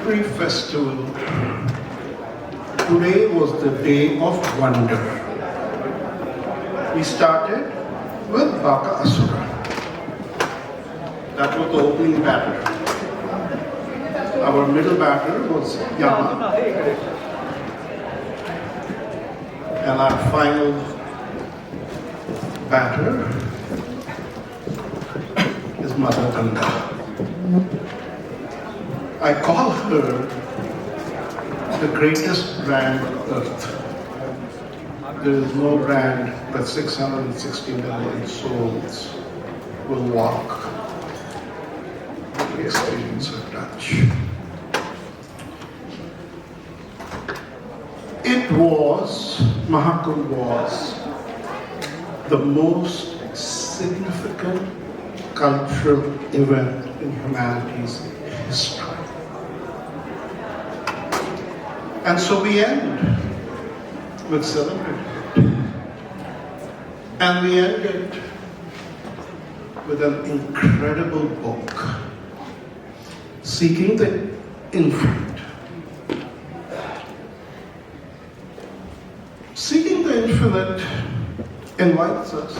military festival, today was the day of wonder. We started with Baka Asura. That was the opening batter. Our middle batter was Yama. And our final batter is Mother Ganga. I call her the greatest brand on earth. There is no brand that 660 million souls will walk the experience her touch. Mahakam was the most significant cultural event in humanity's history. And so we end with celebrating it. And we end it with an incredible book, Seeking the Infinite. Seeking the Infinite invites us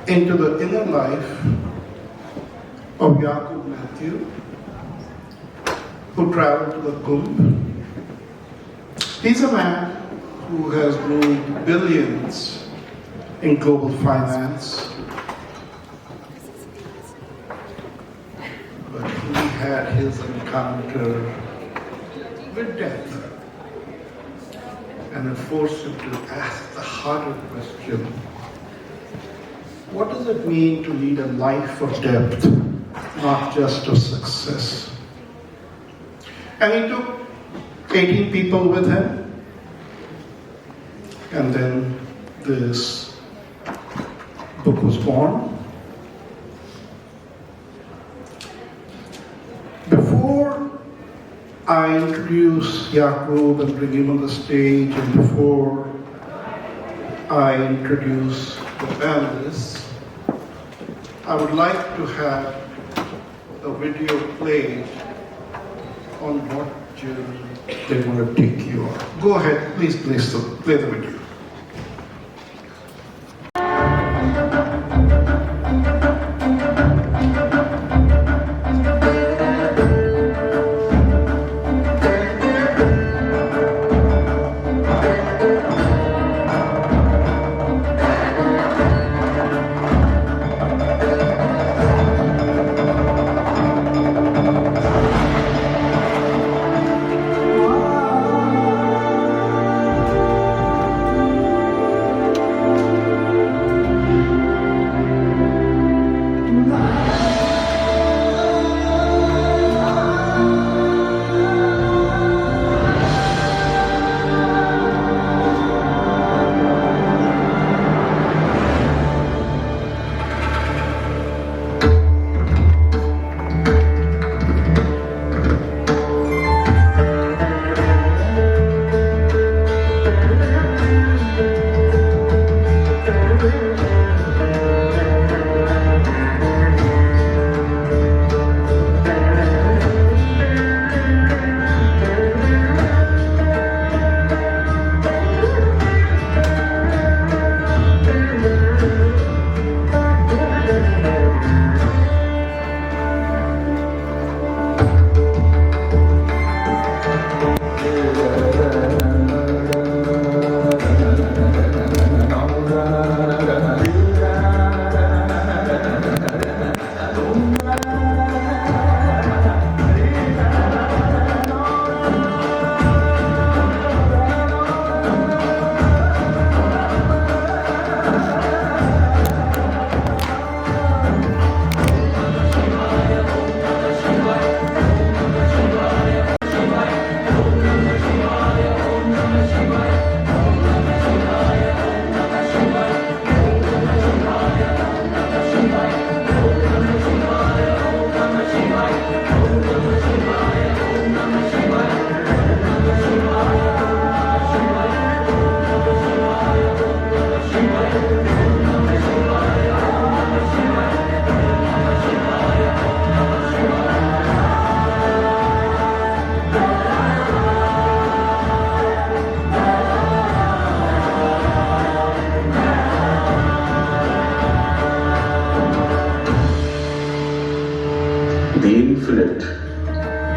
into the inner life of Yakub M, who traveled to the Kumbh. He's a man who has moved billions in global finance, but he had his encounter with death, and it forced him to ask the harder question: what does it mean to lead a life of depth, not just of success? And he took 18 people with him, and then this book was born. Before I introduce Yakub and bring him on the stage, and before I introduce the panelists, I would like to have a video played on what journey they want to take you on. Go ahead, please play the video.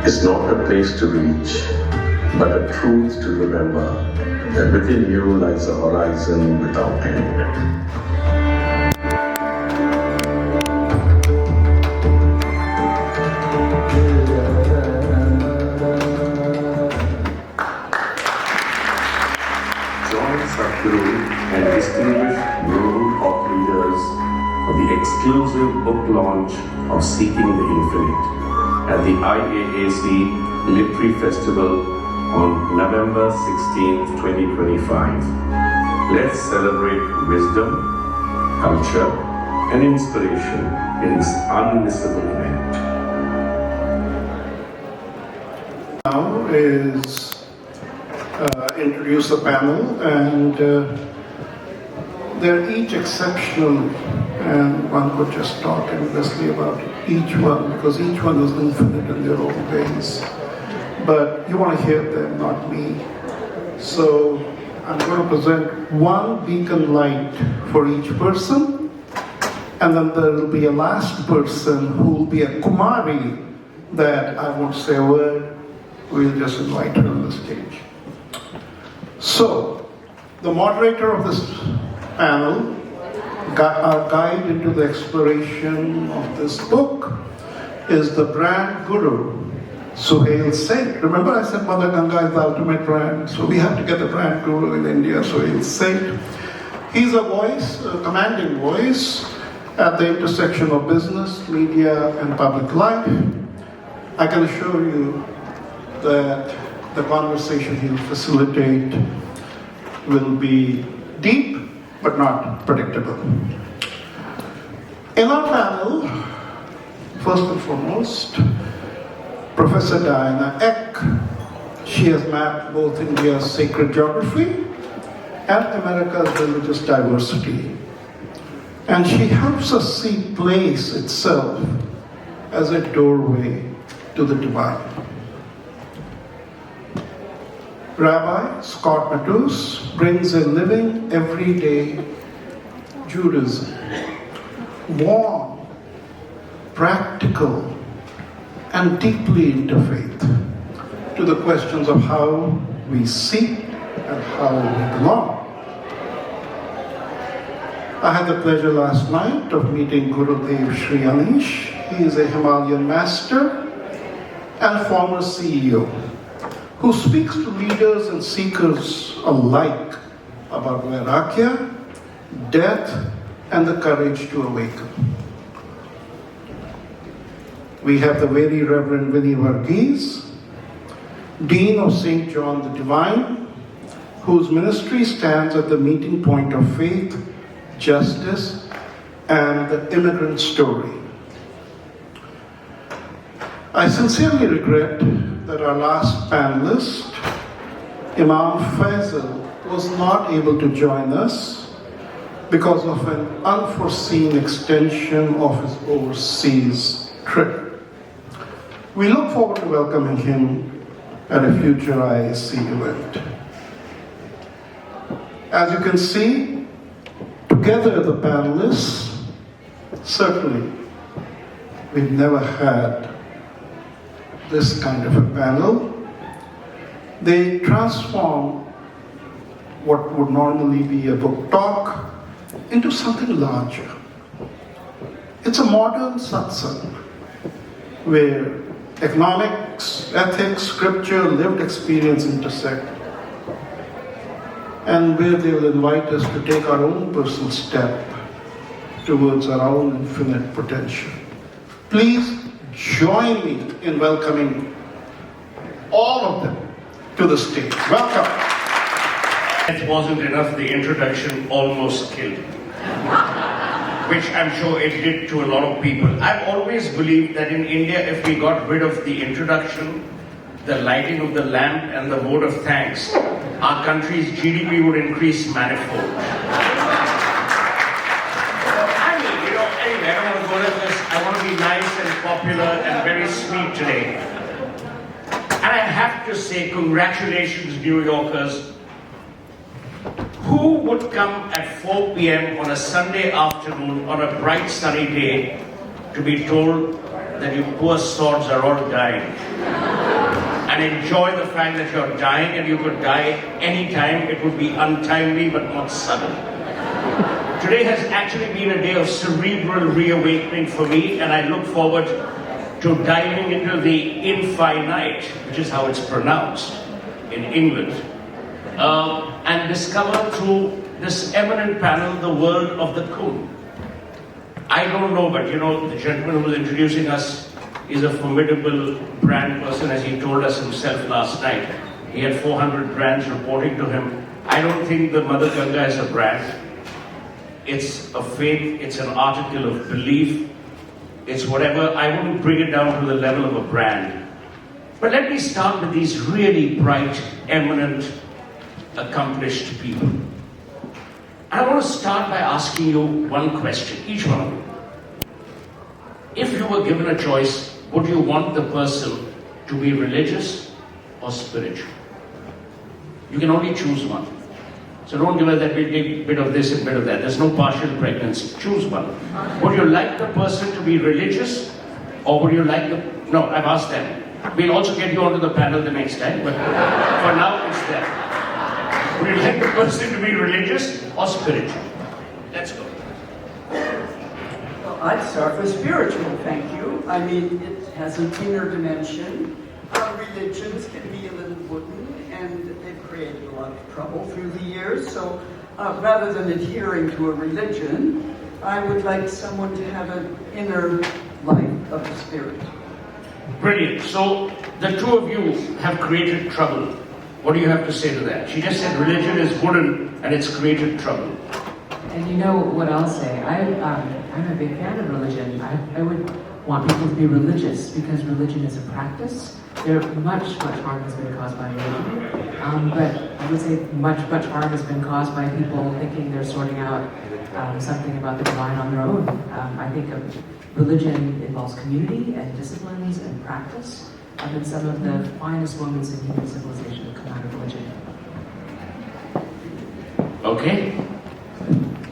is not a place to reach, but a truth to remember that within you lies a horizon without end. And distinguished group of leaders for the exclusive book launch of Seeking the Infinite at the IAAC Literary Festival on November 16, 2025. Let's celebrate wisdom, culture, and inspiration in this unmissable event. Now is introduce the panel, and they're each exceptional, and one could just talk endlessly about each one because each one is infinite in their own ways. But you want to hear them, not me. So I'm going to present one beacon light for each person, and then there will be a last person who will be a Kumari that I won't say a word. We'll just invite her on the stage. So, the moderator of this panel, our guide into the exploration of this book, is the brand guru, Suhail Singh. Remember I said Mother Ganga is the ultimate brand, so we have to get the brand guru in India, Suhail Singh. He's a voice, a commanding voice, at the intersection of business, media, and public life. I can assure you that the conversation he'll facilitate will be deep, but not predictable. In our panel, first and foremost, Professor Diana Eck. She has mapped both India's sacred geography and America's religious diversity. And she helps us see place itself as a doorway to the divine. Rabbi Scott Mattus brings a living, everyday Judaism, warm, practical, and deeply interfaith to the questions of how we seek and how we belong. I had the pleasure last night of meeting Gurudev Sri Anish. He is a Himalayan master and former CEO who speaks to leaders and seekers alike about Vairagya, death, and the courage to awaken. We have the very Reverend Vinny Varghese, Dean of St. John the Divine, whose ministry stands at the meeting point of faith, justice, and the immigrant story. I sincerely regret that our last panelist, Imam Faisal, was not able to join us because of an unforeseen extension of his overseas trip. We look forward to welcoming him at a future IAAC event. As you can see, together the panelists, certainly we've never had this kind of a panel. They transform what would normally be a book talk into something larger. It's a modern satsang where economics, ethics, scripture, lived experience intersect, and where they will invite us to take our own personal step towards our own infinite potential. Please join me in welcoming all of them to the stage. Welcome. It wasn't enough, the introduction almost killed me, which I'm sure it did to a lot of people. I've always believed that in India, if we got rid of the introduction, the lighting of the lamp, and the vote of thanks, our country's GDP would increase manifold. Anyway, I don't want to go into this. I want to be nice and popular and very sweet today. And I have to say, congratulations, New Yorkers. Who would come at 4 p.m. on a Sunday afternoon on a bright sunny day to be told that you poor sods are all dying. And enjoy the fact that you're dying and you could die anytime. It would be untimely but not sudden. Today has actually been a day of cerebral reawakening for me, and I look forward to diving into the infinite, which is how it's pronounced in England, and discover through this eminent panel the world of the Kum. I don't know, but you know, the gentleman who was introducing us is a formidable brand person, as he told us himself last night. He had 400 brands reporting to him. I don't think the Mother Ganga is a brand. It's a faith, it's an article of belief, it's whatever. I wouldn't bring it down to the level of a brand. But let me start with these really bright, eminent, accomplished people. I want to start by asking you one question, each one of you. If you were given a choice, would you want the person to be religious or spiritual? You can only choose one. So don't give us that we'll take a bit of this and a bit of that. There's no partial pregnancy. Choose one. Would you like the person to be religious, or would you like the... No, I've asked them. We'll also get you onto the panel the next time, but for now it's there. Would you like the person to be religious or spiritual? Let's go. Well, I'd start with spiritual, thank you. I mean, it has an inner dimension. Religions can be a little wooden, and they've created a lot of trouble through the years. So rather than adhering to a religion, I would like someone to have an inner life of the spirit. Brilliant. So the two of you have created trouble. What do you have to say to that? She just said religion is wooden and it's created trouble. And you know what I'll say? I'm a big fan of religion. I would want people to be religious because religion is a practice. Much harm has been caused by religion. But I would say much harm has been caused by people thinking they're sorting out something about the divine on their own. I think religion involves community and disciplines and practice. And some of the finest moments in human civilization have come out of religion. Okay.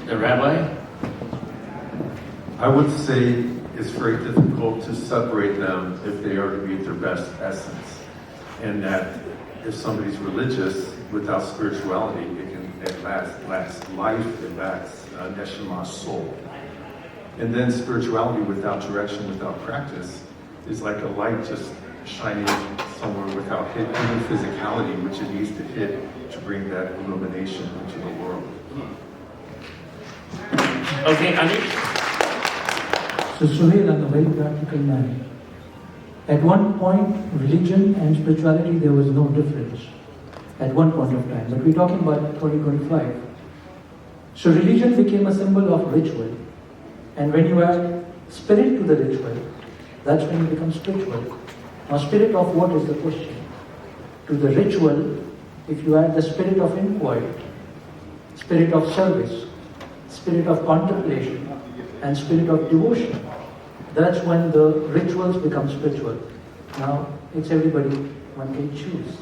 The rabbi? I would say it's very difficult to separate them if they are to be at their best essence. And that if somebody's religious without spirituality, it lacks life, it lacks neshama, soul. And then spirituality without direction, without practice, is like a light just shining somewhere without hitting physicality, which it needs to hit to bring that illumination into the world. Okay, Anish? So Suhail, on a very practical manner, at one point, religion and spirituality, there was no difference at one point of time. But we're talking about 2025. So religion became a symbol of ritual. And when you add spirit to the ritual, that's when it becomes spiritual. Now, spirit of what is the question? To the ritual, if you add the spirit of inquiry, spirit of service, spirit of contemplation, and spirit of devotion, that's when the rituals become spiritual. Now, it's everybody, one can choose.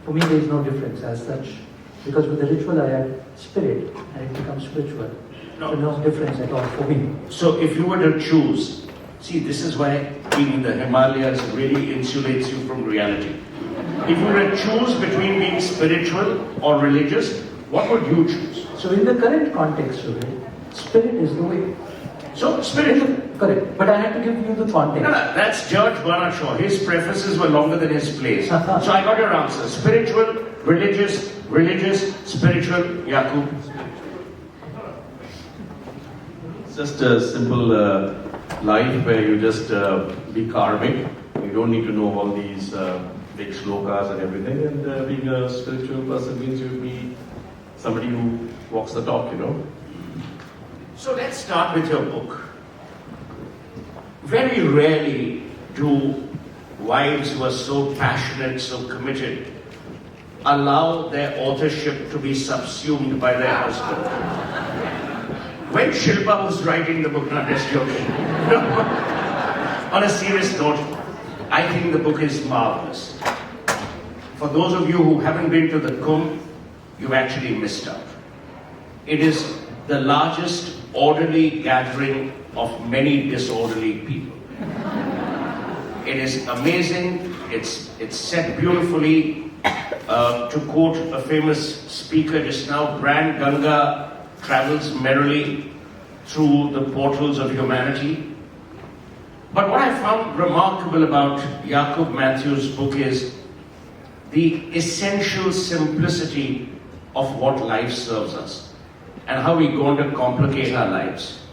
For me, there is no difference as such, because with the ritual I add spirit and it becomes spiritual. So no difference at all for me. So if you were to choose, see, this is why being in the Himalayas really insulates you from reality. If you were to choose between being spiritual or religious, what would you choose? So in the current context of it, spirit is the way. So spiritual. Correct. But I had to give you the context. No, that's George Bernard Shaw. His prefaces were longer than his plays. So I got your answer. Spiritual, religious, spiritual, Yakub. It's just a simple life where you just be karmic. You don't need to know all these big shlokas and everything. And being a spiritual person means you be somebody who walks the talk, you know. So let's start with your book. Very rarely do wives who are so passionate, so committed, allow their authorship to be subsumed by their husband. When Shilpa was writing the book, not just joking. On a serious note, I think the book is marvelous. For those of you who haven't been to the Kumbh, you've actually missed out. It is the largest orderly gathering of many disorderly people. It is amazing. It's set beautifully. To quote a famous speaker just now, Brand Ganga travels merrily through the portals of humanity. But what I found remarkable about Yakub Matthews' book is the essential simplicity of what life serves us and how we go on to complicate our lives.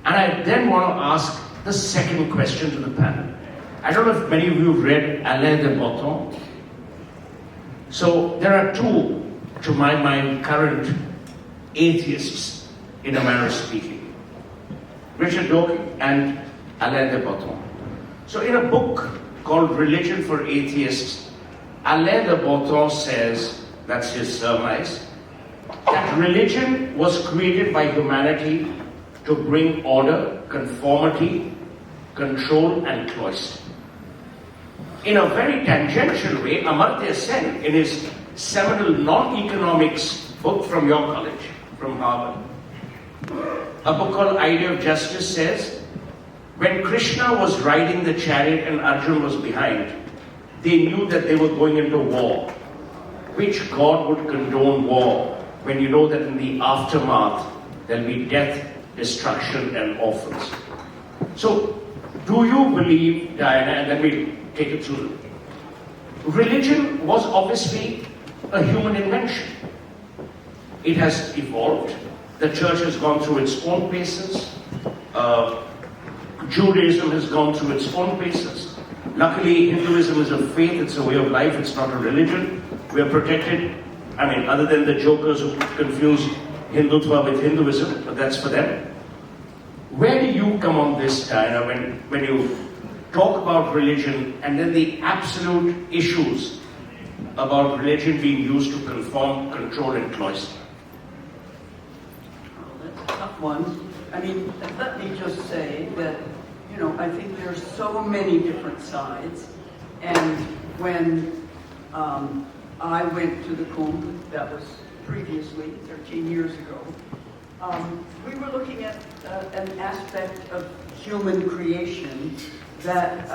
And I then want to ask the second question to the panel. I don't know if many of you have read Alain de Botton. So there are two, to my mind, current atheists in a manner of speaking. Richard Dawkins and Alain de Botton. So in a book called Religion for Atheists, Alain de Botton says, that's his surmise, that religion was created by humanity to bring order, conformity, control and cloister. In a very tangential way, Amartya Sen, in his seminal non-economics book from your college, from Harvard, a book called Idea of Justice, says, when Krishna was riding the chariot and Arjuna was behind, they knew that they were going into war. Which God would condone war when you know that in the aftermath there'll be death, destruction and orphans? So, do you believe, Diana, and let me take it through. Religion was obviously a human invention. It has evolved. The church has gone through its own paces. Judaism has gone through its own paces. Luckily, Hinduism is a faith, it's a way of life, it's not a religion. We are protected, other than the jokers who confuse Hindutva with Hinduism, but that's for them. Where do you come on this, Diana, when you talk about religion and then the absolute issues about religion being used to conform, control and cloister? Well, that's a tough one. Let me just say that, I think there's so many different sides. And when I went to the Kumbh, that was previously, 13 years ago, we were looking at an aspect of human creation that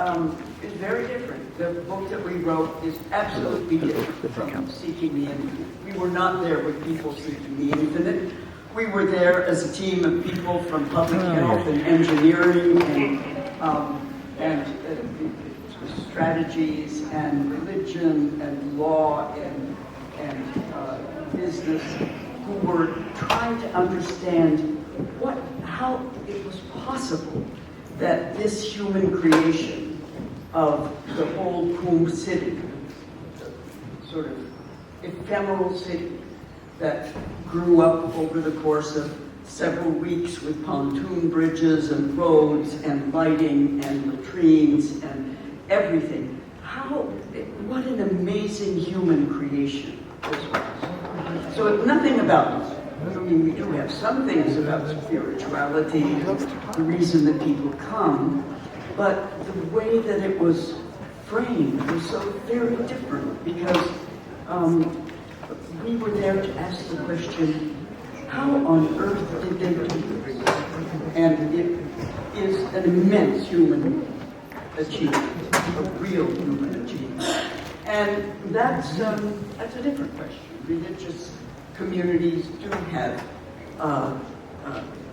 is very different. The book that we wrote is absolutely different from Seeking the Infinite. We were not there with people seeking the infinite. We were there as a team of people from public health and engineering and strategies and religion and law and business, who were trying to understand how it was possible that this human creation of the whole Kumbh city, the sort of ephemeral city that grew up over the course of several weeks with pontoon bridges and roads and lighting and latrines and everything. What an amazing human creation this was. So it's nothing about us. We do have some things about spirituality, the reason that people come, but the way that it was framed was so very different, because we were there to ask the question, how on earth did they do this? And it is an immense human achievement, a real human achievement. And that's a different question. Religious communities do have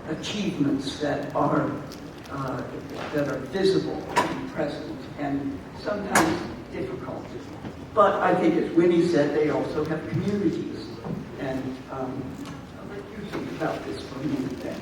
achievements that are visible and present and sometimes difficult. But I think, as Winnie said, they also have communities. And I'll let you think about this for a minute then.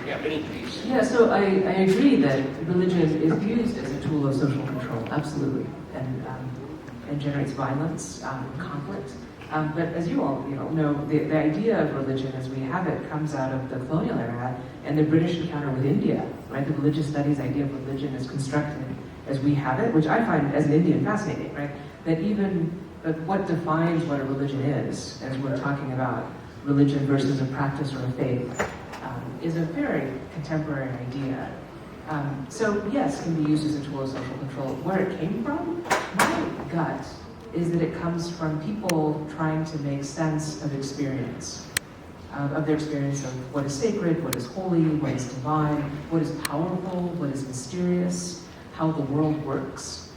Yeah, Winnie, please. Yeah, so I agree that religion is used as a tool of social control, absolutely, and generates violence, conflict. But as you all know, the idea of religion as we have it comes out of the colonial era and the British encounter with India, right? The religious studies idea of religion is constructed as we have it, which I find as an Indian fascinating, right? That even what defines what a religion is, as we're talking about religion versus a practice or a faith, is a very contemporary idea. So yes, can be used as a tool of social control. Where it came from, my gut is that it comes from people trying to make sense of experience. of their experience of what is sacred, what is holy, what is divine, what is powerful, what is mysterious, how the world works.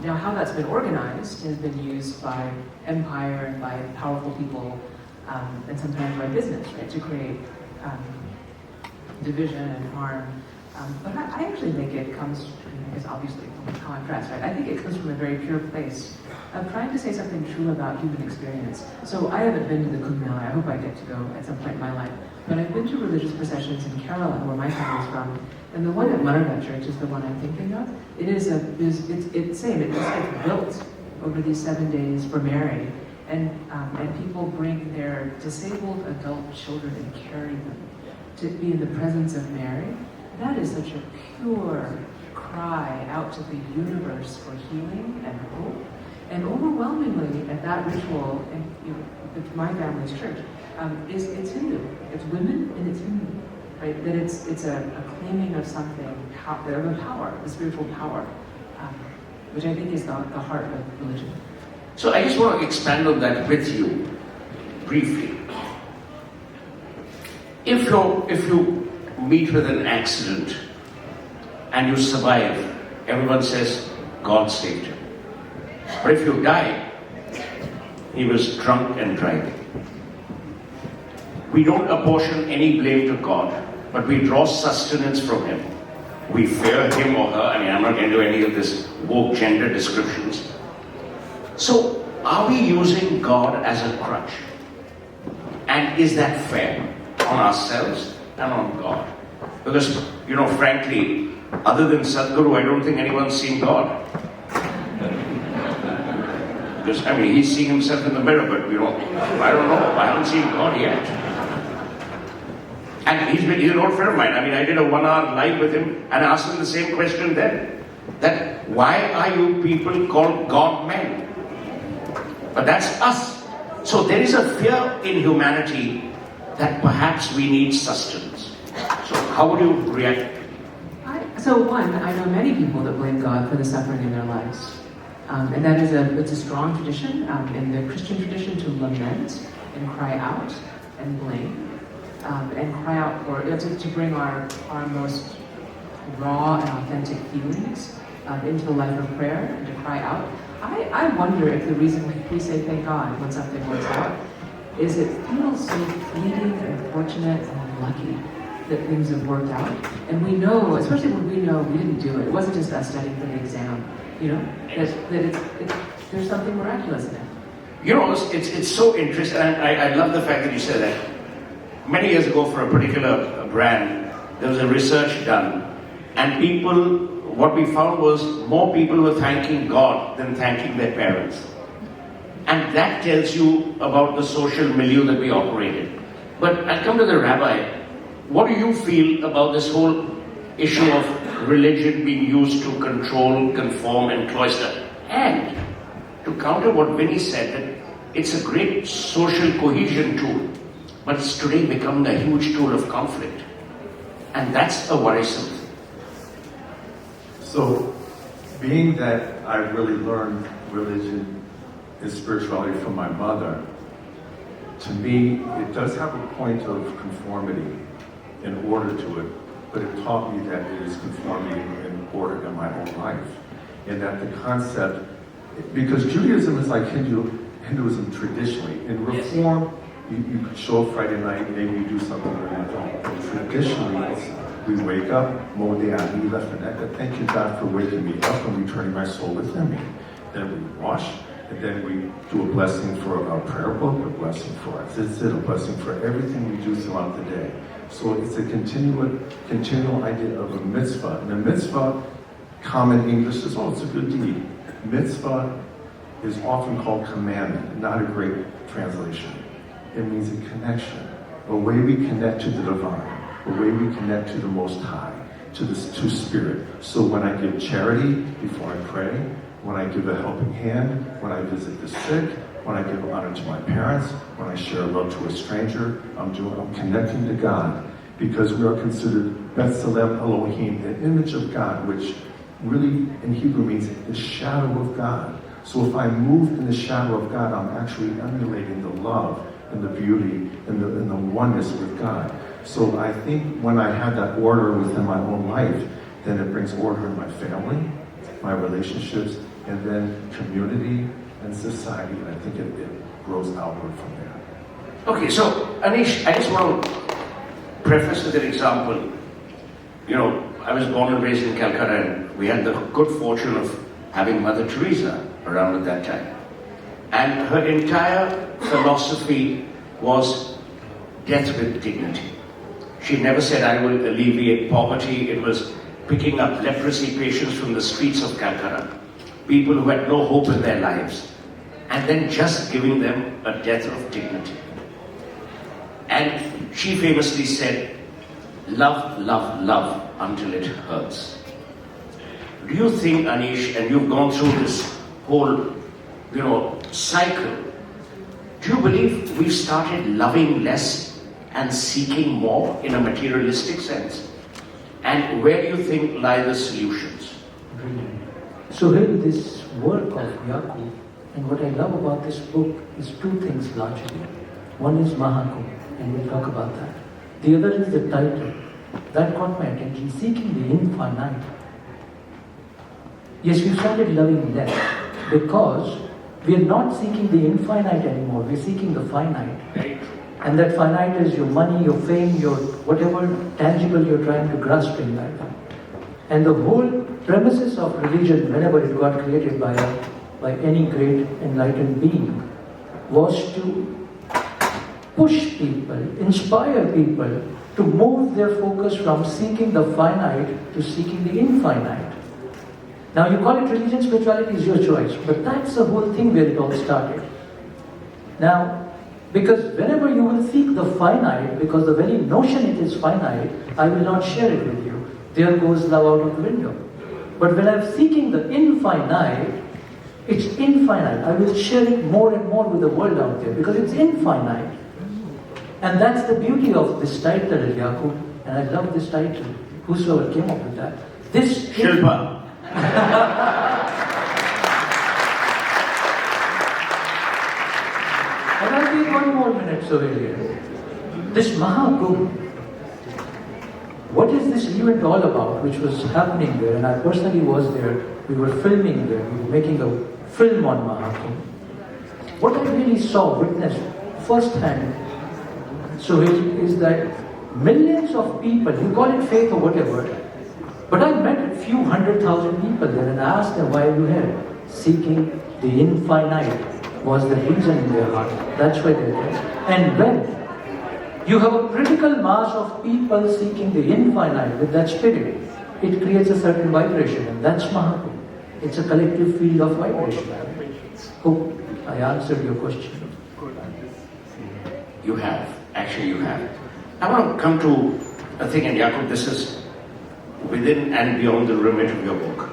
Now, how that's been organized has been used by empire and by powerful people, and sometimes by business, right, to create division and harm. But I actually think it comes, I guess obviously from how I'm dressed, right? I think it comes from a very pure place of trying to say something true about human experience. So I haven't been to the Kumbh Mela. I hope I get to go at some point in my life. But I've been to religious processions in Kerala, where my family's from, and the one at Motherwell Church is the one I'm thinking of. It's same. It just gets built over these 7 days for Mary, and people bring their disabled adult children and carry them to be in the presence of Mary. That is such a pure cry out to the universe for healing and hope. And overwhelmingly at that ritual, and it's my family's church, it's Hindu. It's women and it's Hindu, right? That it's a claiming of something, of a power, the spiritual power, which I think is the heart of religion. So I just want to expand on that with you briefly. If you meet with an accident and you survive, everyone says God saved him. But if you die, he was drunk and driving. We don't apportion any blame to God, but we draw sustenance from him. We fear him or her. I mean, I'm not going to do any of this woke gender descriptions. So, are we using God as a crutch? And is that fair on ourselves and on God? Because, frankly, other than Sadhguru, I don't think anyone's seen God. Because, he's seeing himself in the mirror, but, I don't know. I haven't seen God yet. And he's an old friend of mine. I did a 1-hour live with him and asked him the same question then. That, why are you people called God men? But that's us. So there is a fear in humanity that perhaps we need sustenance. So how would you react? I know many people that blame God for the suffering in their lives. And that is it's a strong tradition in the Christian tradition to lament and cry out and blame. And cry out for to bring our most raw and authentic feelings into the life of prayer and to cry out. I wonder if the reason we say thank God when something works out is it feels so fleeting and fortunate and lucky that things have worked out. And we know, especially when we know we didn't do it. It wasn't just us studying for the exam, that there's something miraculous in it. It's so interesting, and I love the fact that you said that. Many years ago, for a particular brand, there was a research done, and what we found was more people were thanking God than thanking their parents. And that tells you about the social milieu that we operate in. But I'll come to the rabbi. What do you feel about this whole issue of religion being used to control, conform, and cloister? And to counter what Vinny said, that it's a great social cohesion tool. But it's today becoming a huge tool of conflict. And that's a worrisome thing. So, being that I really learned religion and spirituality from my mother, to me, it does have a point of conformity in order to it, but it taught me that it is conformity in order in my own life. And that the concept, because Judaism is like Hinduism traditionally. In Reform, you could show up Friday night, maybe you do something or you don't. But traditionally, we wake up, Modeh left an ekka, thank you God for waking me up and returning my soul within me. Then we wash, and then we do a blessing for our prayer book, a blessing for our tzitzit, a blessing for everything we do throughout the day. So it's a continual idea of a mitzvah. And a mitzvah, common English is, it's a good deed. Mitzvah is often called commandment, not a great translation. It means a connection, a way we connect to the divine, a way we connect to the Most High, to Spirit. So when I give charity before I pray, when I give a helping hand, when I visit the sick, when I give honor to my parents, when I share love to a stranger, I'm connecting to God, because we are considered B'Tselem Elohim, an image of God, which really in Hebrew means the shadow of God. So if I move in the shadow of God, I'm actually emulating the love and the beauty and the oneness with God. So I think when I have that order within my own life, then it brings order in my family, my relationships, and then community and society. And I think it grows outward from there. Okay, so Anish, I just want to preface with an example. You know, I was born and raised in Calcutta, and we had the good fortune of having Mother Teresa around at that time. And her entire philosophy was death with dignity. She never said, I will alleviate poverty. It was picking up leprosy patients from the streets of Calcutta, people who had no hope in their lives, and then just giving them a death of dignity. And she famously said, love, love, love until it hurts. Do you think, Anish, and you've gone through this whole, cycle, do you believe we've started loving less and seeking more in a materialistic sense? And where do you think lie the solutions? So here this work of Yakub, and what I love about this book is two things largely. One is Mahakum, and we'll talk about that. The other is the title. That caught my attention, Seeking the Infinite. Yes, we started loving less because we are not seeking the infinite anymore, we're seeking the finite. Very true. And that finite is your money, your fame, your whatever tangible you're trying to grasp in life. And the whole premises of religion, whenever it got created by any great enlightened being, was to push people, inspire people to move their focus from seeking the finite to seeking the infinite. Now you call it religion, spirituality is your choice, but that's the whole thing where it all started. Now, because whenever you will seek the finite, because the very notion it is finite, I will not share it with you. There goes love out of the window. But when I'm seeking the infinite, it's infinite. I will share it more and more with the world out there because it's infinite. And that's the beauty of this title, Yakub. And I love this title. Whosoever came up with that. This Shilpa. And I'll take 1 more minute, Sohail. This Mahakumbh, what is this event all about, which was happening there? And I personally was there. We were filming there. We were making a film on Mahakumbh. What I really saw, witnessed firsthand, Sohail, is that millions of people, you call it faith or whatever, but I met a few 100,000 people there and I asked them, why are you here? Seeking the infinite was the reason in their heart. That's why they're there. And when you have a critical mass of people seeking the infinite with that spirit, it creates a certain vibration, and that's Mahakumbh. It's a collective field of vibration. Hope I answered your question. You have. Actually, you have. I want to come to a thing, and Yakub, this is within and beyond the remit of your book.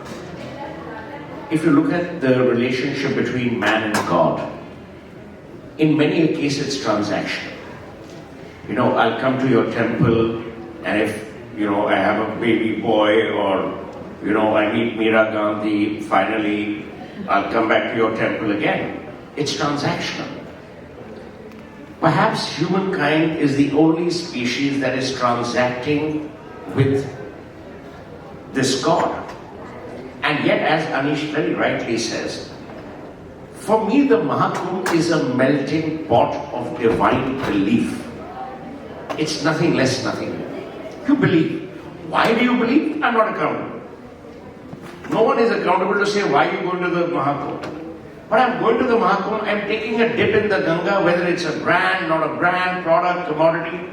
If you look at the relationship between man and God, in many a case it's transactional. I'll come to your temple, and if, I have a baby boy, or, I meet Meera Gandhi, finally, I'll come back to your temple again. It's transactional. Perhaps humankind is the only species that is transacting with this God. And yet, as Anish very rightly says, for me the Mahakumbh is a melting pot of divine belief. It's nothing less, nothing more. You believe. Why do you believe? I'm not accountable. No one is accountable to say why you go to the Mahakumbh. But I'm going to the Mahakumbh, I'm taking a dip in the Ganga, whether it's a brand, not a brand, product, commodity.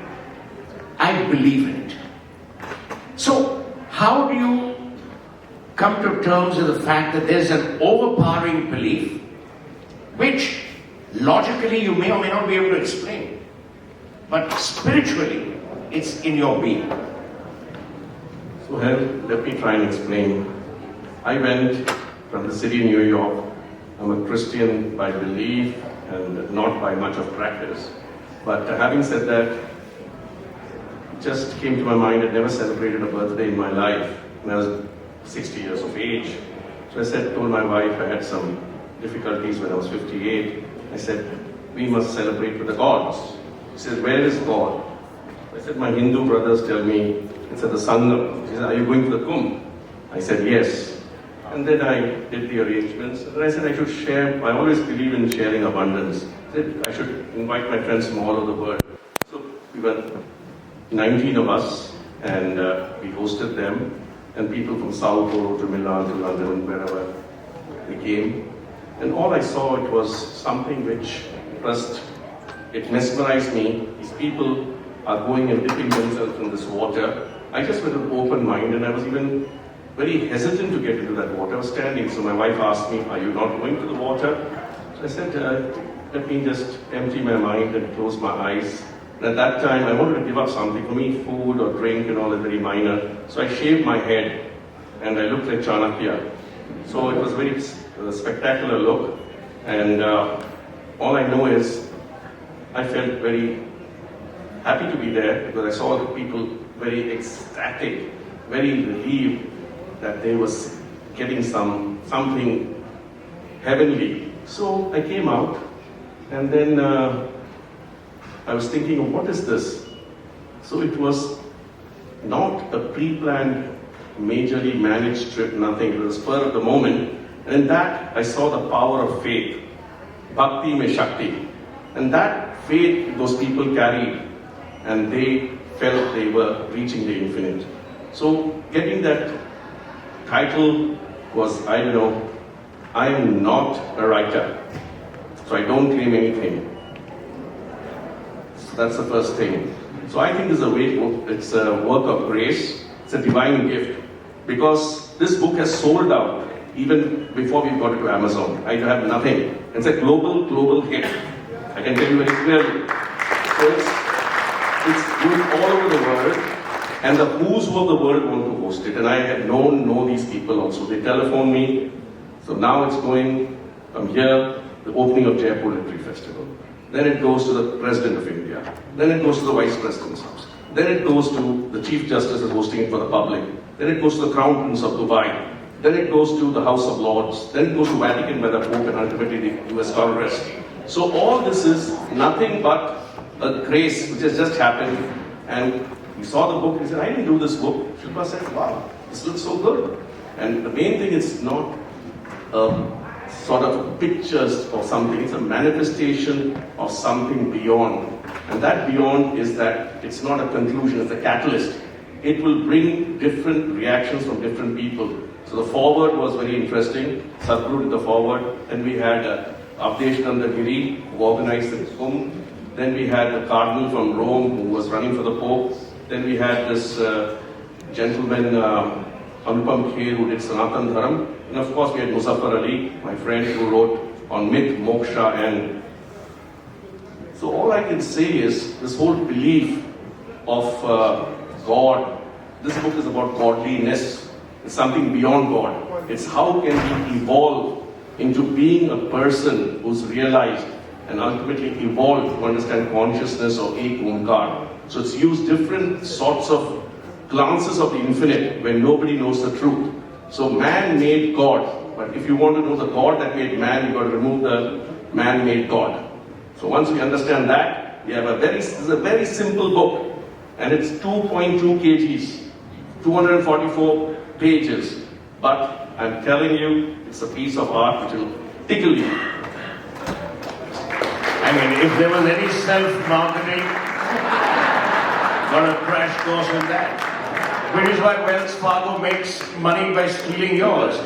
I believe in it. So, how do you come to terms with the fact that there's an overpowering belief, which logically you may or may not be able to explain, but spiritually it's in your being? So let me try and explain. I went from the city of New York. I'm a Christian by belief and not by much of practice. But having said that, it just came to my mind, I'd never celebrated a birthday in my life. When I was 60 years of age. So I told my wife, I had some difficulties when I was 58. I said, we must celebrate with the gods. He said, where is God? I said, my Hindu brothers tell me it's at the Sangam. He said, are you going to the Kumbh? I said, yes. And then I did the arrangements. And I said, I should share, I always believe in sharing abundance. I said, I should invite my friends from all over the world. So we were 19 of us, and we hosted them. And people from Sao Paulo to Milan to London and wherever they came. And all I saw, it was something which first, it mesmerized me. These people are going and dipping themselves in this water. I just went with an open mind, and I was even very hesitant to get into that water. I was standing, so my wife asked me, are you not going to the water? So I said, let me just empty my mind and close my eyes. And at that time, I wanted to give up something. For me, food or drink and all is very minor. So I shaved my head, and I looked like Chanakya. So it was a very spectacular look. And all I know is, I felt very happy to be there, because I saw the people very ecstatic, very relieved that they was getting something heavenly. So I came out, and then I was thinking, of what is this? So it was not a pre-planned, majorly managed trip, nothing. It was spur of the moment. And in that, I saw the power of faith. Bhakti me Shakti. And that faith those people carried, and they felt they were reaching the infinite. So getting that title was, I don't know, I am not a writer. So I don't claim anything. So that's the first thing. So I think it's a work of grace. It's a divine gift. Because this book has sold out even before we got it to Amazon. I have nothing. It's a global hit. I can tell you very clearly. So it's going all over the world, and the who's who of the world want to host it. And I have know these people also. They telephone me. So now it's going from here, the opening of Jaipur Literary Festival. Then it goes to the President of India. Then it goes to the Vice President's house. Then it goes to the Chief Justice is hosting it for the public. Then it goes to the Crown Prince of Dubai. Then it goes to the House of Lords. Then it goes to Vatican by the Pope, and ultimately the US Congress. So all this is nothing but a grace which has just happened. And he saw the book, he said, I didn't do this book. Shilpa said, wow, this looks so good. And the main thing is not sort of pictures or something, it's a manifestation of something beyond. And that beyond is that it's not a conclusion, it's a catalyst. It will bring different reactions from different people. So the forward was very interesting. Sadhguru did the forward. Then we had Avdesh Nandagiri, who organized the Kumbh. Then we had the Cardinal from Rome, who was running for the Pope. Then we had this gentleman, Anupam Kher, who did Sanatan Dharam. And of course we had Muzaffar Ali, my friend, who wrote on myth, moksha, and so all I can say is this whole belief of God. This book is about godliness. It's something beyond God. It's how can we evolve into being a person who's realized and ultimately evolved to understand consciousness or Ek Onkar. So it's used different sorts of glances of the infinite when nobody knows the truth. So man made God, but if you want to know the God that made man, you've got to remove the man-made God. So once we understand that, we have this is a very simple book, and it's 2.2 kgs, 244 pages. But I'm telling you, it's a piece of art which will tickle you. I mean, if there was any self-marketing, got a crash course in that. Which is why Wells Fargo makes money by stealing yours.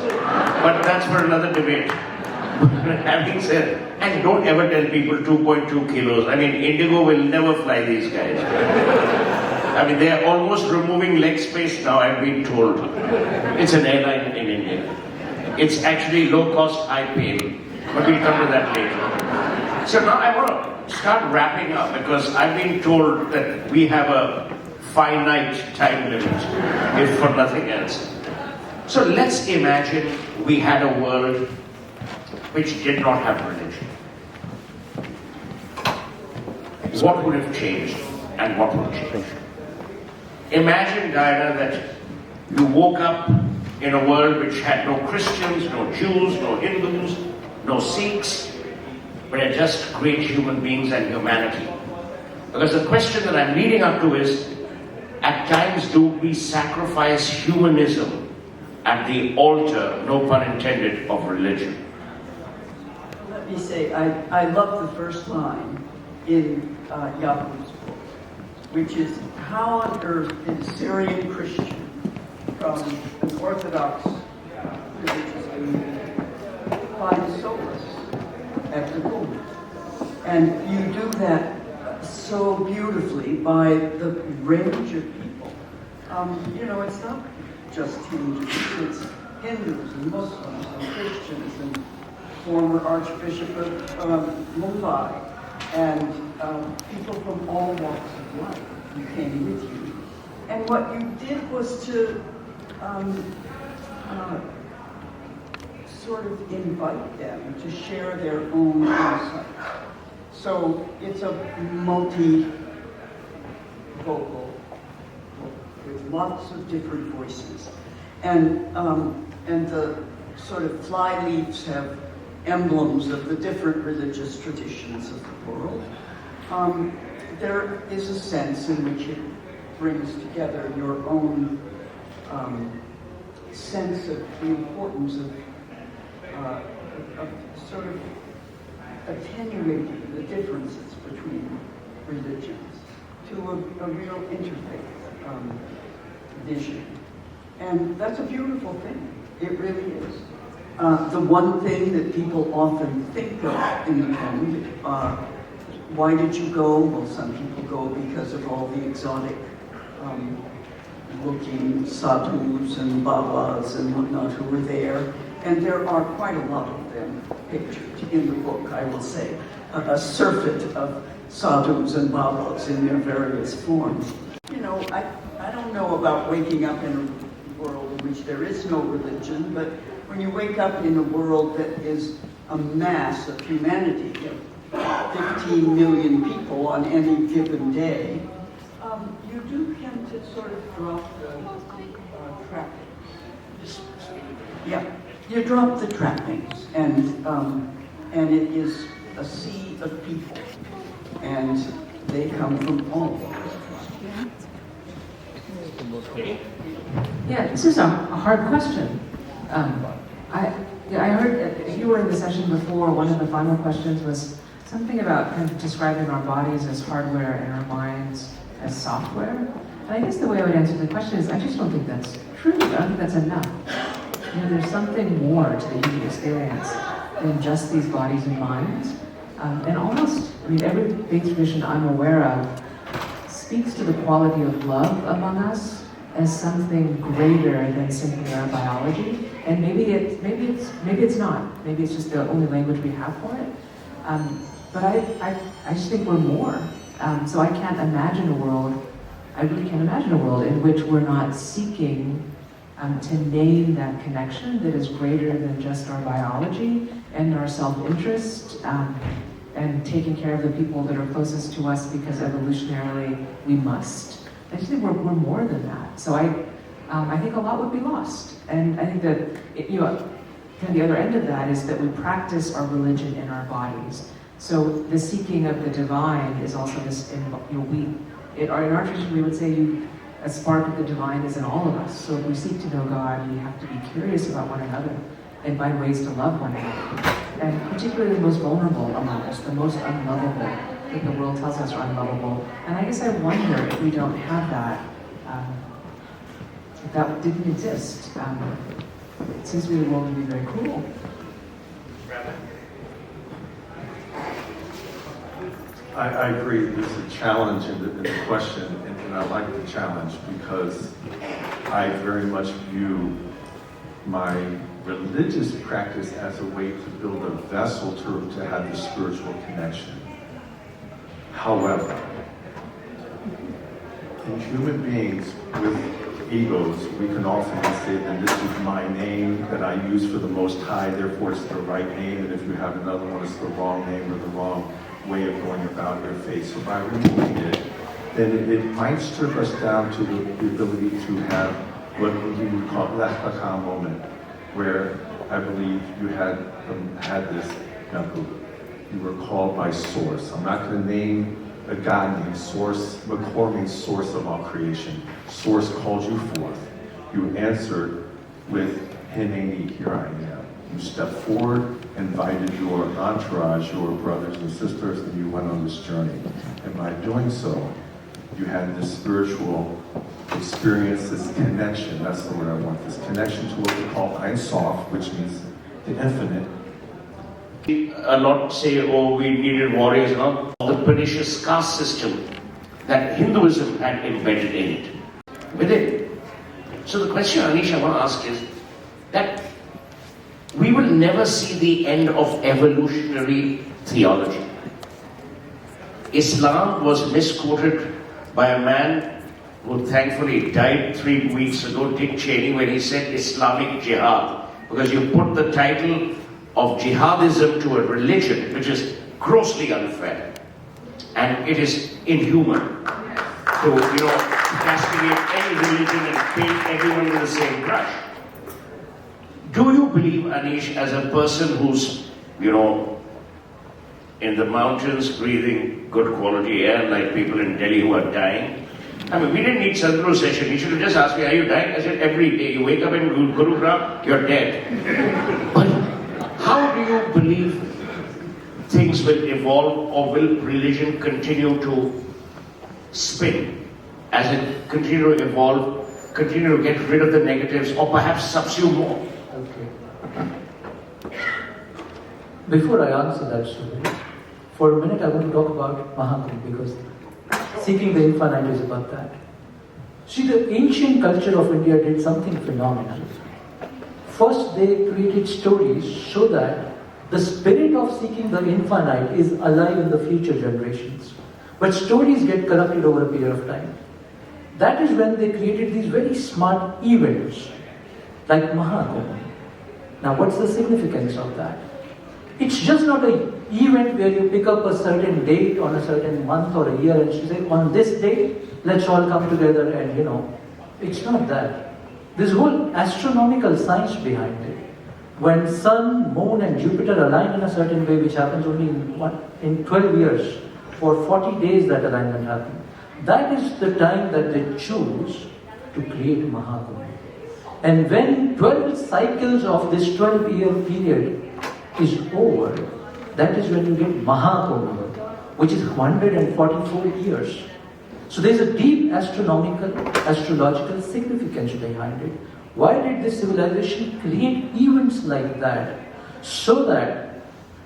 But that's for another debate. Having said, and don't ever tell people 2.2 kilos. I mean, Indigo will never fly these guys. I mean, they are almost removing leg space now, I've been told. It's an airline in India. It's actually low cost, high pay. But we'll come to that later. So now I want to start wrapping up, because I've been told that we have a finite time limit, if for nothing else. So let's imagine we had a world which did not have religion. What would have changed and what would change? Imagine, Diana, that you woke up in a world which had no Christians, no Jews, no Hindus, no Sikhs, but are just great human beings and humanity. Because the question that I'm leading up to is, at times do we sacrifice humanism at the altar, no pun intended, of religion? Let me say, I love the first line in Yakub's book, which is, how on earth did a Syrian Christian from an Orthodox religious community find solace at the Lord? And you do that so beautifully by the range of people. You know, it's not just Hindus, it's Hindus and Muslims and Christians and former Archbishop of Mumbai and people from all walks of life who came with you. And what you did was to sort of invite them to share their own insights. So it's a multi-vocal book with lots of different voices. And the sort of flyleaves have emblems of the different religious traditions of the world. There is a sense in which it brings together your own sense of the importance of sort of attenuating the differences between religions to a real interfaith vision. And that's a beautiful thing. It really is. The one thing that people often think of in the poem, why did you go? Well, some people go because of all the exotic looking sadhus and babas and whatnot who were there. And there are quite a lot of them pictured in the book, I will say. A surfeit of sadhus and babas in their various forms. You know, I don't know about waking up in a world in which there is no religion, but when you wake up in a world that is a mass of humanity, 15 million people on any given day, you do tend to sort of drop the trappings. Yeah, you drop the trappings, and it is a sea of people, and they come from all over. Yeah, this is a hard question. I heard, if you were in the session before, one of the final questions was something about kind of describing our bodies as hardware and our minds as software. And I guess the way I would answer the question is, I just don't think that's true. I don't think that's enough. You know, there's something more to the human experience than just these bodies and minds. And almost, I mean, every faith tradition I'm aware of speaks to the quality of love among us as something greater than simply our biology. And maybe it's not. Maybe it's just the only language we have for it. But I just think we're more. So I can't imagine a world, I really can't imagine a world in which we're not seeking to name that connection that is greater than just our biology and our self-interest and taking care of the people that are closest to us because evolutionarily we must. I just think we're more than that. So I think a lot would be lost. And I think that, kind of the other end of that is that we practice our religion in our bodies. So the seeking of the divine is also this, in our tradition we would say a spark of the divine is in all of us. So if we seek to know God, we have to be curious about one another and find ways to love one another. And particularly the most vulnerable among us, the most unlovable, that the world tells us are unlovable. And I guess I wonder if we don't have that, if that didn't exist. It seems to me the world would be very cruel. I agree. There's a challenge in the question, and I like the challenge because I very much view my religious practice as a way to build a vessel to have the spiritual connection. However, in human beings with egos, we can often say that this is my name that I use for the Most High, therefore it's the right name, and if you have another one, it's the wrong name or the wrong way of going about your faith. So by removing it, then it might strip us down to the ability to have what we would call left moment, where I believe you had this, Yakub. You were called by Source. I'm not going to name a God named Source. McClure means source of all creation. Source called you forth. You answered with, Hineni, here I am. You stepped forward, invited your entourage, your brothers and sisters, and you went on this journey. And by doing so, you had this spiritual experience, this connection. That's the word I want. This connection to what we call Ein Sof, which means the infinite. A lot say, oh, we needed warriors and all. The pernicious caste system that Hinduism had embedded in it, within. So the question, Anish, I want to ask is that we will never see the end of evolutionary theology. Islam was misquoted by a man who thankfully died 3 weeks ago, Dick Cheney, when he said Islamic jihad. Because you put the title of jihadism to a religion, which is grossly unfair. And it is inhuman to, castigate any religion and paint everyone with the same brush. Do you believe, Anish, as a person who's, in the mountains breathing good quality air like people in Delhi who are dying? I mean, we didn't need Sadhguru session. He should have just asked me, are you dying? I said, every day. You wake up in Gurugram, you're dead. But how do you believe things will evolve, or will religion continue to spin as it continue to evolve, continue to get rid of the negatives, or perhaps subsume more? Okay. Before I answer that, Suri, for a minute I want to talk about Mahakumbh, because seeking the infinite is about that. See, the ancient culture of India did something phenomenal. First, they created stories so that the spirit of seeking the infinite is alive in the future generations. But stories get corrupted over a period of time. That is when they created these very smart events, like Mahakumbh. Now, what's the significance of that? It's just not an event where you pick up a certain date on a certain month or a year and you say, on this day, let's all come together and, it's not that. There's whole astronomical science behind it. When Sun, Moon and Jupiter align in a certain way, which happens only in 12 years, for 40 days that alignment happens, that is the time that they choose to create Mahakumbh. And when 12 cycles of this 12-year period is over, that is when you get Mahakumbh, which is 144 years. So there's a deep astronomical, astrological significance behind it. Why did this civilization create events like that? So that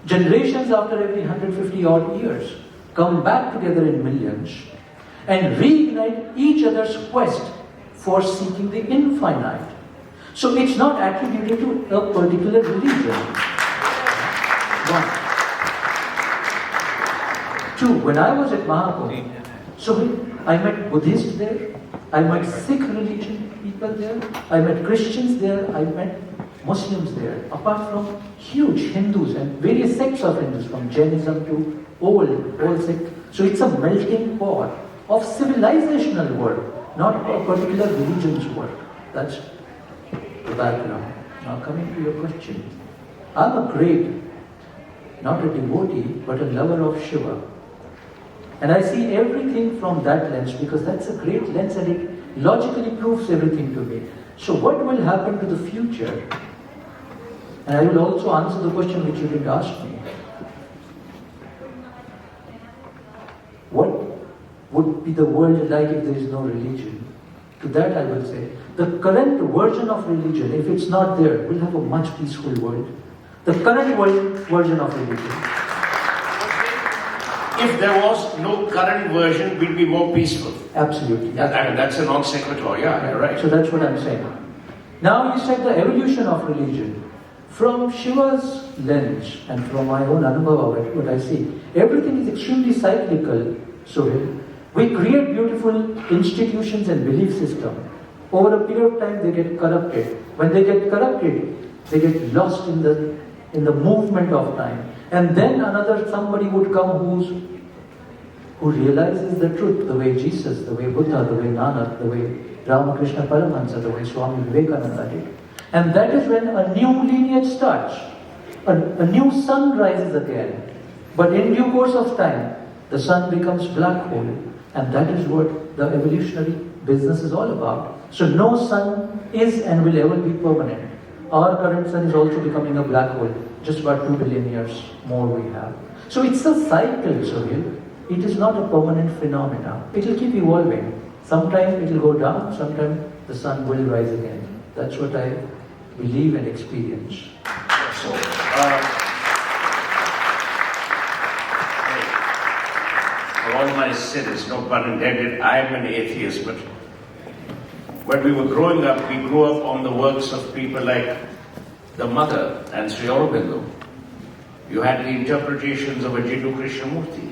generations after every 150 odd years come back together in millions and reignite each other's quest for seeking the infinite. So it's not attributed to a particular religion. One. Two, when I was at Mahakumbh, so I met Buddhists there, I met Sikh religion people there, I met Christians there, I met Muslims there, apart from huge Hindus and various sects of Hindus, from Jainism to all sects. So it's a melting pot of civilizational work, not a particular religion's work. That's the background. Now coming to your question. I'm a great, not a devotee, but a lover of Shiva. And I see everything from that lens, because that's a great lens and it logically proves everything to me. So what will happen to the future? And I will also answer the question which you did ask me. What would be the world like if there is no religion? To that I will say, the current version of religion, if it's not there, will have a much peaceful world. The current version of religion. If there was no current version, we'd be more peaceful. Absolutely. That's a non sequitur, yeah, you're right. So that's what I'm saying. Now you said the evolution of religion. From Shiva's lens and from my own anubhava of it, what I see, everything is extremely cyclical, Sohail. We create beautiful institutions and belief systems. Over a period of time, they get corrupted. When they get corrupted, they get lost in the movement of time. And then another somebody would come who realizes the truth, the way Jesus, the way Buddha, the way Nanak, the way Ramakrishna Paramahansa, the way Swami Vivekananda did. And that is when a new lineage starts. A new sun rises again. But in due course of time, the sun becomes black hole, and that is what the evolutionary business is all about. So no sun is and will ever be permanent. Our current sun is also becoming a black hole. Just about 2 billion years more we have. So it's a cycle, Sohail. It is not a permanent phenomenon. It will keep evolving. Sometime it will go down, sometime the sun will rise again. That's what I believe and experience. So, for all my sins, no pun intended, I am an atheist, but when we were growing up, we grew up on the works of people like the Mother and Sri Aurobindo. You had the interpretations of Ajittu Krishnamurti.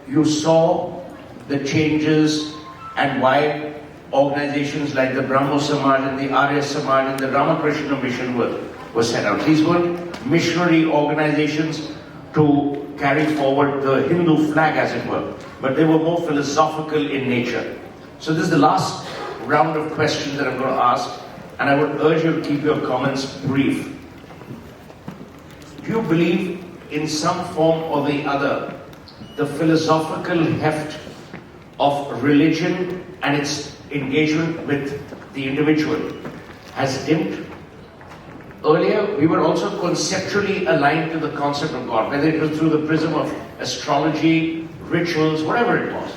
You saw the changes and why organizations like the Brahmo Samaj and the Arya Samaj and the Ramakrishna Mission were set out. These weren't missionary organizations to carry forward the Hindu flag, as it were, but they were more philosophical in nature. So this is the last round of questions that I'm going to ask, and I would urge you to keep your comments brief. Do you believe in some form or the other the philosophical heft of religion and its engagement with the individual has dimmed? Earlier, we were also conceptually aligned to the concept of God, whether it was through the prism of astrology, rituals, whatever it was.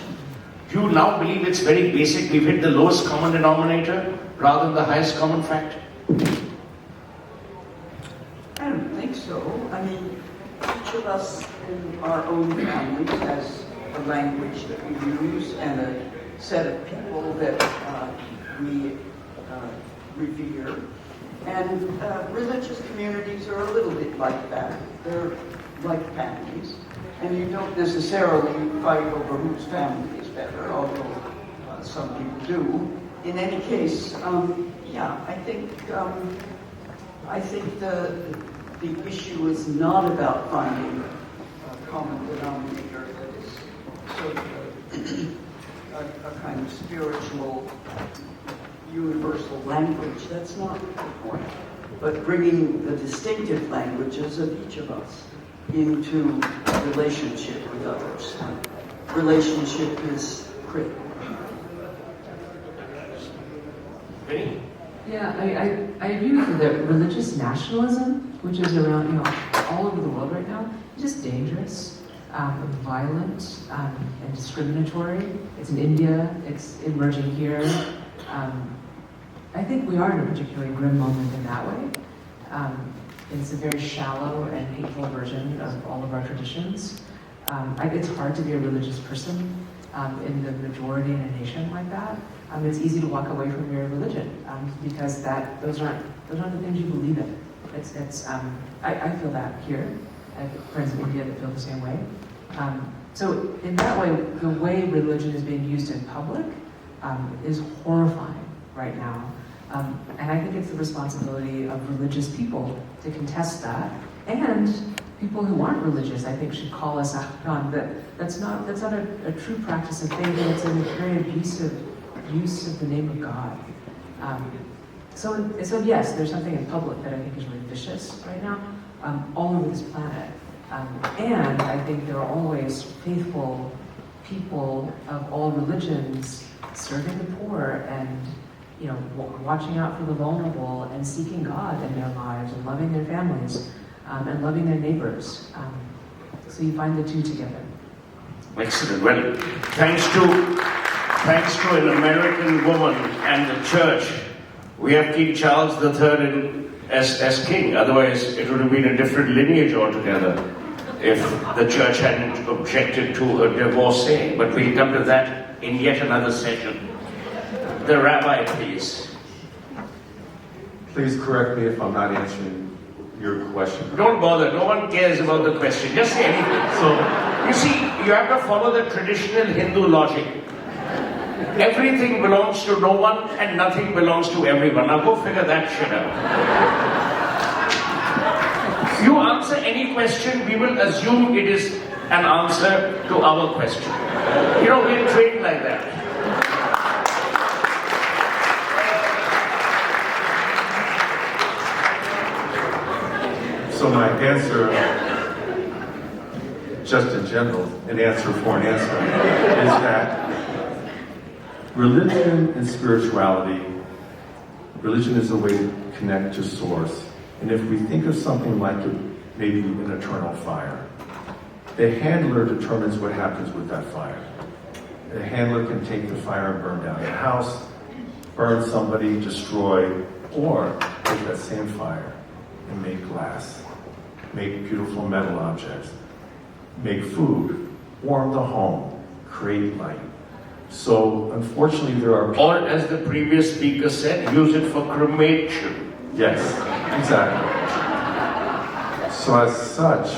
Do you now believe it's very basic? We've hit the lowest common denominator rather than the highest common factor? I don't think so. I mean, each of us in our own families has a language that we use and a set of people that we revere. And religious communities are a little bit like that. They're like families. And you don't necessarily fight over whose family is better, although some people do. In any case, yeah, I think the issue is not about finding a common denominator that is sort of a kind of spiritual, universal language. That's not the point. But bringing the distinctive languages of each of us into relationship with others. Relationship is critical. Vinny? Yeah, I agree with you that religious nationalism, which is around, all over the world right now, is just dangerous, violent, and discriminatory. It's in India, it's emerging here. I think we are in a particularly grim moment in that way. It's a very shallow and hateful version of all of our traditions. It's hard to be a religious person in the majority in a nation like that. It's easy to walk away from your religion because those aren't the things you believe in. I feel that here. I have friends in India that feel the same way. So in that way, the way religion is being used in public is horrifying right now. And I think it's the responsibility of religious people to contest that. And people who aren't religious, I think, should call us out on that. That's not a true practice of faith, and it's a very abusive use of the name of God. So yes, there's something in public that I think is really vicious right now, all over this planet. And I think there are always faithful people of all religions serving the poor and watching out for the vulnerable and seeking God in their lives and loving their families and loving their neighbors. So you find the two together. Excellent. Well, thanks to an American woman and the church, we have King Charles III as king. Otherwise, it would have been a different lineage altogether if the church hadn't objected to a divorcee. But we'll come to that in yet another session. The rabbi, please. Please correct me if I'm not answering your question. Don't bother. No one cares about the question. Just say anything. So, you see, you have to follow the traditional Hindu logic. Everything belongs to no one and nothing belongs to everyone. Now go figure that shit out. You answer any question, we will assume it is an answer to our question. We're trained like that. So my answer, just in general, an answer for an answer, is that religion and spirituality, religion is a way to connect to source. And if we think of something like maybe an eternal fire, the handler determines what happens with that fire. The handler can take the fire and burn down the house, burn somebody, destroy, or take that same fire and make glass, make beautiful metal objects, make food, warm the home, create light. So unfortunately there are people... Or as the previous speaker said, use it for cremation. Yes, exactly. So as such,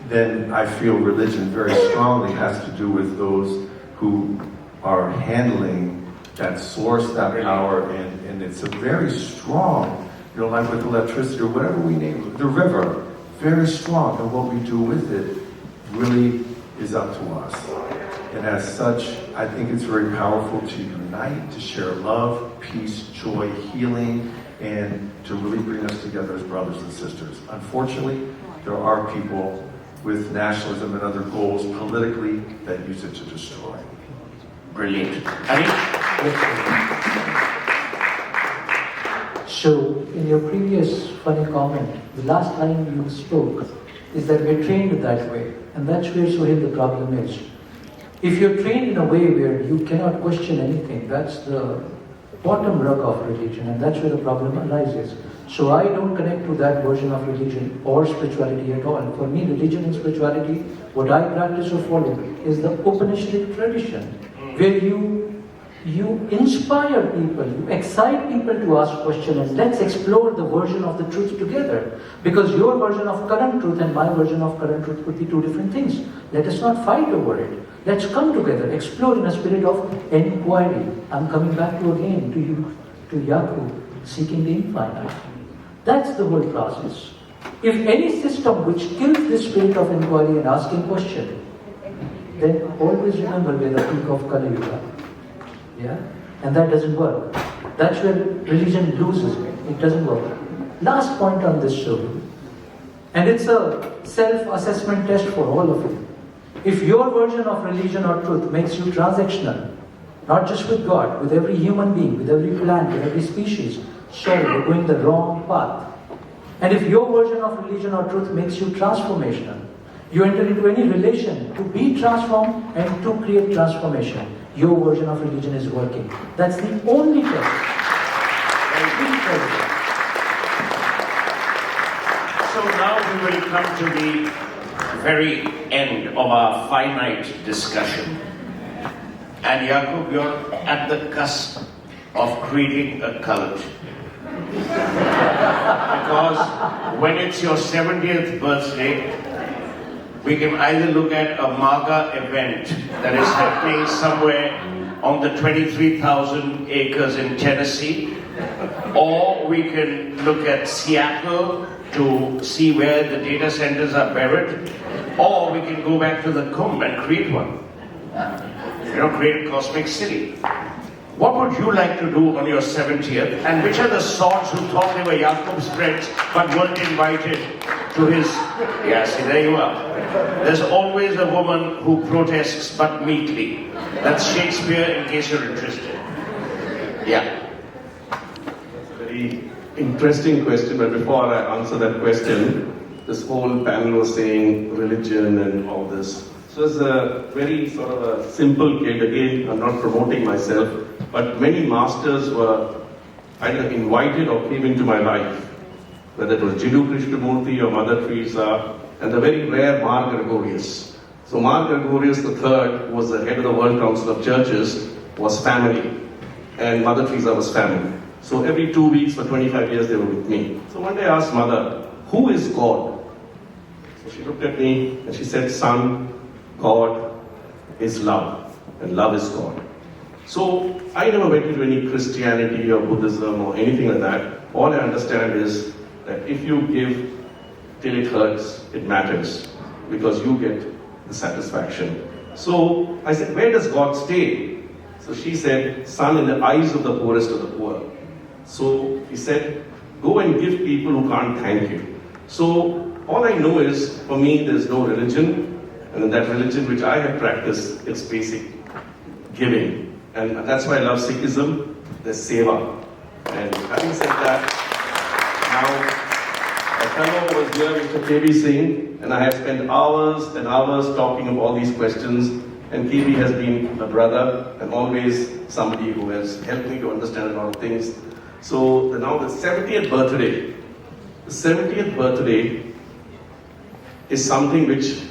then I feel religion very strongly has to do with those who are handling that source, that power, and it's a very strong, like with electricity or whatever we name it, the river, very strong, and what we do with it really is up to us. And as such, I think it's very powerful to unite, to share love, peace, joy, healing, and to really bring us together as brothers and sisters. Unfortunately, there are people with nationalism and other goals politically that use it to destroy. Brilliant. So, in your previous funny comment, the last line you spoke is that we're trained that way. And that's where, Sohail, the problem is. If you're trained in a way where you cannot question anything, that's the bottom rung of religion, and that's where the problem arises. So I don't connect to that version of religion or spirituality at all. For me, religion and spirituality, what I practice or follow, is the Upanishadic tradition, where you inspire people, you excite people to ask questions, and let's explore the version of the truth together. Because your version of current truth and my version of current truth could be two different things. Let us not fight over it. Let's come together, explore in a spirit of inquiry. I'm coming back to again to you, to Yakub, seeking the infinite. That's the whole process. If any system which kills this spirit of inquiry and asking question, then always remember we're the peak of Kali Yuga. Yeah? And that doesn't work. That's where religion loses it. It doesn't work. Last point on this show, and it's a self-assessment test for all of you. If your version of religion or truth makes you transactional, not just with God, with every human being, with every plant, with every species, sorry, you're going the wrong path. And if your version of religion or truth makes you transformational, you enter into any relation to be transformed and to create transformation, your version of religion is working. That's the only test. So now we will come to the very end of our finite discussion. And Yakub, you're at the cusp of creating a cult. Because when it's your 70th birthday, we can either look at a MAGA event that is happening somewhere on the 23,000 acres in Tennessee, or we can look at Seattle to see where the data centers are buried, or we can go back to the Kumbh and create one. Create a cosmic city. What would you like to do on your 70th? And which are the swords who thought they were Yakub's friends but weren't invited to his... Yeah, see, there you are. There's always a woman who protests but meekly. That's Shakespeare, in case you're interested. Yeah. Very interesting question, but before I answer that question, this whole panel was saying religion and all this. So it's a very sort of a simple case. Again, I'm not promoting myself, but many masters were either invited or came into my life, whether it was Jiddu Krishnamurti or Mother Teresa, and the very rare Mar Gregorius. So Mar Gregorius III, who was the head of the World Council of Churches, was family, and Mother Teresa was family. So every 2 weeks for 25 years they were with me. So one day I asked Mother, who is God? So she looked at me and she said, son, God is love, and love is God. So I never went into any Christianity or Buddhism or anything like that. All I understand is that if you give till it hurts, it matters, because you get the satisfaction. So I said, where does God stay? So she said, son, in the eyes of the poorest of the poor. So he said, go and give people who can't thank you. So all I know is, for me, there's no religion, and in that religion which I have practiced, it's basic giving. And that's why I love Sikhism, the seva. And having said that, now, a fellow was here, Mr. KB Singh, and I have spent hours and hours talking of all these questions, and KB has been a brother, and always somebody who has helped me to understand a lot of things. So now the 70th birthday is something which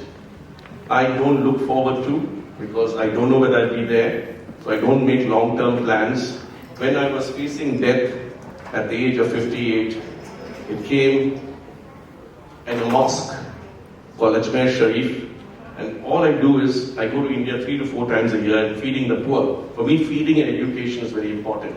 I don't look forward to, because I don't know whether I'll be there, so I don't make long-term plans. When I was facing death at the age of 58, it came in a mosque called Ajmer Sharif, and all I do is I go to India 3 to 4 times a year and feeding the poor. For me, feeding and education is very important.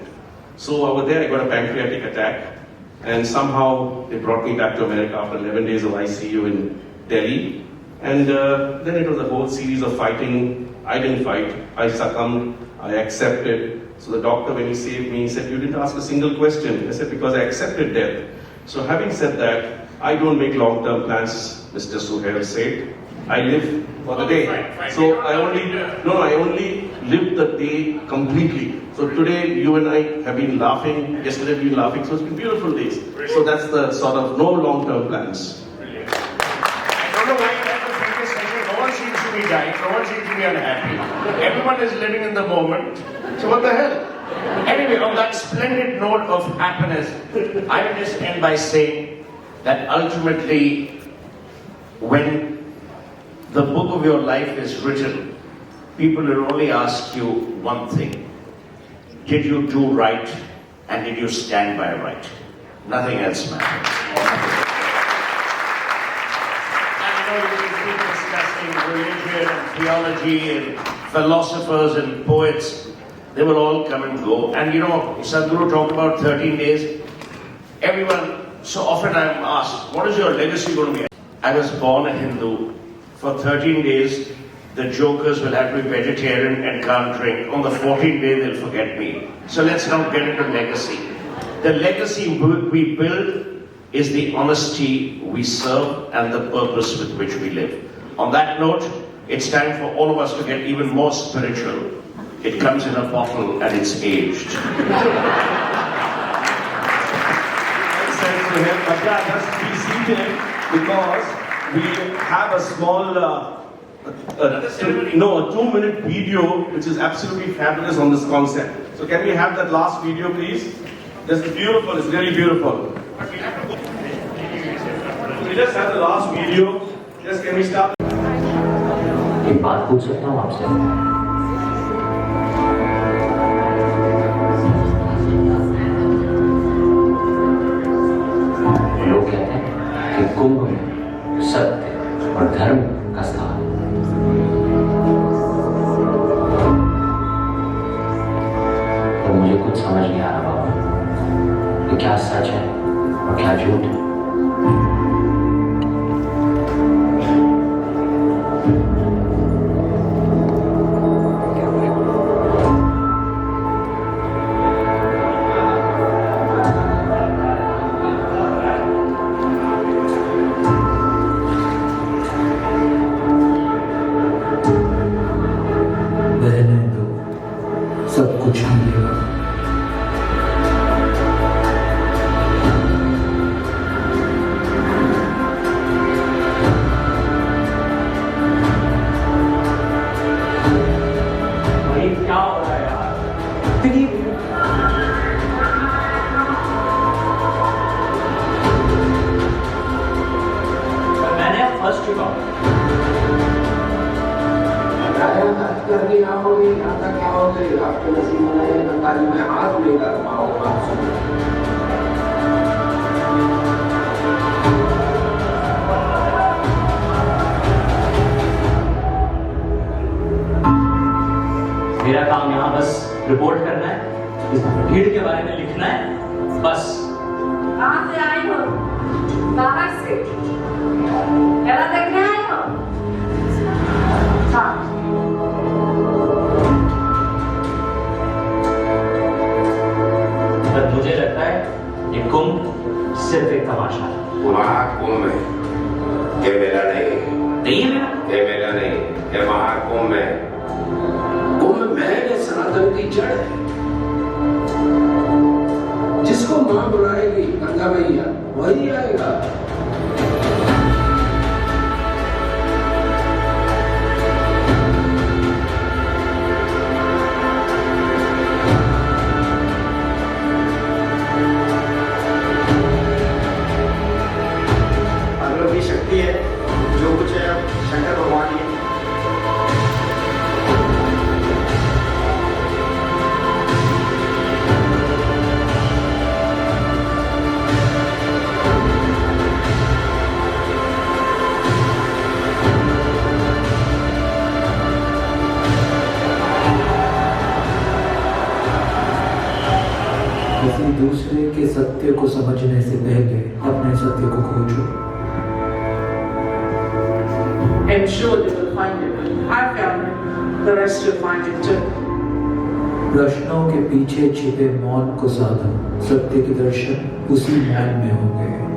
So over there I got a pancreatic attack, and somehow they brought me back to America after 11 days of ICU in Delhi. And then it was a whole series of fighting. I didn't fight, I succumbed, I accepted. So the doctor, when he saved me, he said, "You didn't ask a single question." I said, "Because I accepted death." So having said that, I don't make long-term plans, Mr. Suhail said. I live for the day. So I only live the day completely. So today, you and I have been laughing, yesterday we've been laughing, so it's been beautiful days. So that's the sort of no long-term plans. I don't know why you have the previous session. No one seems to be dying, no one seems to be unhappy. Everyone is living in the moment. So what the hell? Anyway, on that splendid note of happiness, I will just end by saying that ultimately, when the book of your life is written, people will only ask you one thing. Did you do right, and did you stand by right? Nothing else matters. I know you will keep discussing religion and theology and philosophers and poets. They will all come and go. And you know, Sadhguru talked about 13 days. Everyone, so often I am asked, what is your legacy going to be? I was born a Hindu. For 13 days, the jokers will have to be vegetarian and can't drink. On the 14th day, they'll forget me. So let's not get into legacy. The legacy we build is the honesty we serve and the purpose with which we live. On that note, it's time for all of us to get even more spiritual. It comes in a bottle and it's aged. Just be seated, because we have a small, a 2-minute video which is absolutely fabulous on this concept. So can we have that last video, please? This is beautiful, it's really beautiful. We just have the last video. Just can we start? एक बात पूछ सकता हूँ आपसे? लोग कहते हैं कि कुंभ में सत्य और धर्म का स्थान। तो मुझे कुछ समझ नहीं आ रहा बाबा कि क्या सच है और क्या झूठ है। सब कुछ मिलेगा। क्या हो रहा है यार? मैंने फंस चुका हूँ। क्या होगी आता क्या होगी आपके नसीब में नकाली में हाथ लेकर माओ मेरा काम यहाँ बस रिपोर्ट करना है, इस भीड़ के बारे में लिखना है, बस। कहाँ से आई हो? बाहर से? मेरा देखने आई हो? हाँ। मुझे लगता है ये कुंभ सिर्फ एक तमाशा है। महाकुंभ है वही आएगा। पागलों की शक्ति है, जो कुछ है अब शंकर भगवान ही है। किसी दूसरे के सत्य को समझने से पहले अपने सत्य को खोजो। I'm sure they will find it. I found it. The rest will find it too. प्रश्नों के पीछे छिपे मौन को साधा, सत्य के दर्शन उसी मौन में होंगे।